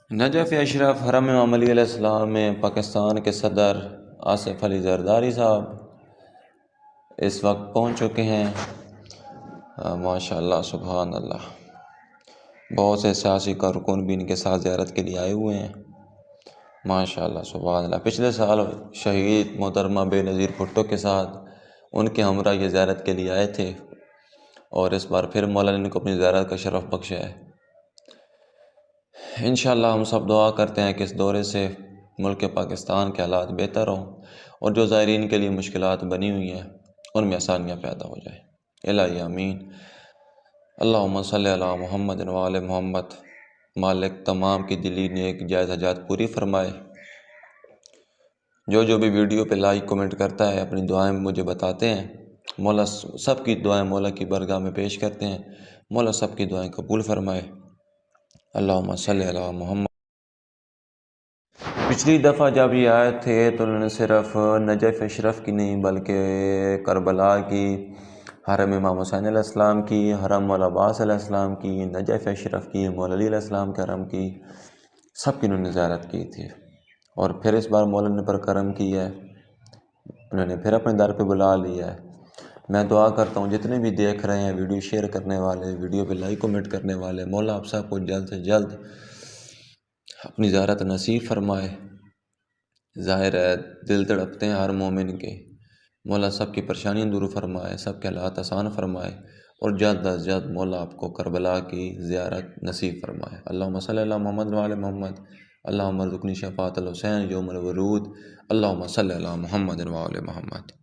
Najaf Ashraf حرم امام علی علیہ السلام میں پاکستان کے صدر آصف علی زرداری صاحب اس وقت پہنچ چکے ہیں۔ ماشاء اللہ سبحان اللہ، بہت سے سیاسی کارکن بھی ان کے ساتھ زیارت کے لیے آئے ہوئے ہیں۔ ماشاء اللہ سبحان اللہ، پچھلے سال شہید محترمہ بے نظیر بھٹو کے ساتھ ان کے ہمراہ یہ زیارت کے لیے آئے تھے، اور اس بار پھر مولا نے ان کو اپنی زیارت کا شرف بخشا ہے۔ انشاءاللہ ہم سب دعا کرتے ہیں کہ اس دورے سے ملک پاکستان کے حالات بہتر ہوں، اور جو زائرین کے لیے مشکلات بنی ہوئی ہیں ان میں آسانیاں پیدا ہو جائیں۔ الہی آمین۔ اللہم صلی علی محمد و آل محمد۔ مالک تمام کی دلی نیک جائز حاجات پوری فرمائے۔ جو بھی ویڈیو پہ لائک کمنٹ کرتا ہے اپنی دعائیں مجھے بتاتے ہیں، مولا سب کی دعائیں مولا کی بارگاہ میں پیش کرتے ہیں، مولا سب کی دعائیں قبول فرمائے۔ اللہم صلی علی محمد۔ پچھلی دفعہ جب یہ آئے تھے تو انہوں نے صرف نجف اشرف کی نہیں بلکہ کربلا کی، حرم امام حسین علیہ السلام کی، حرم مولا عباس علیہ السلام کی، نجف اشرف کی، مولا علی علیہ السلام کے حرم کی، سب کی انہوں نے زیارت کی تھی۔ اور پھر اس بار مولا نے پر کرم کیا ہے، انہوں نے پھر اپنے در پہ بلا لیا ہے۔ میں دعا کرتا ہوں جتنے بھی دیکھ رہے ہیں، ویڈیو شیئر کرنے والے، ویڈیو پہ لائک کمنٹ کرنے والے، مولا آپ سب کو جلد سے جلد اپنی زیارت نصیب فرمائے۔ ظاہر ہے دل تڑپتے ہیں ہر مومن کے، مولا سب کی پریشانیاں دور فرمائے، سب کے حالات آسان فرمائے، اور جلد از جلد مولا آپ کو کربلا کی زیارت نصیب فرمائے۔ اللہم صلی علی محمد و آل محمد۔ اللہم ارزقنی شفاعت الحسین یوم الورود۔ اللہم صلی علی محمد و آل محمد۔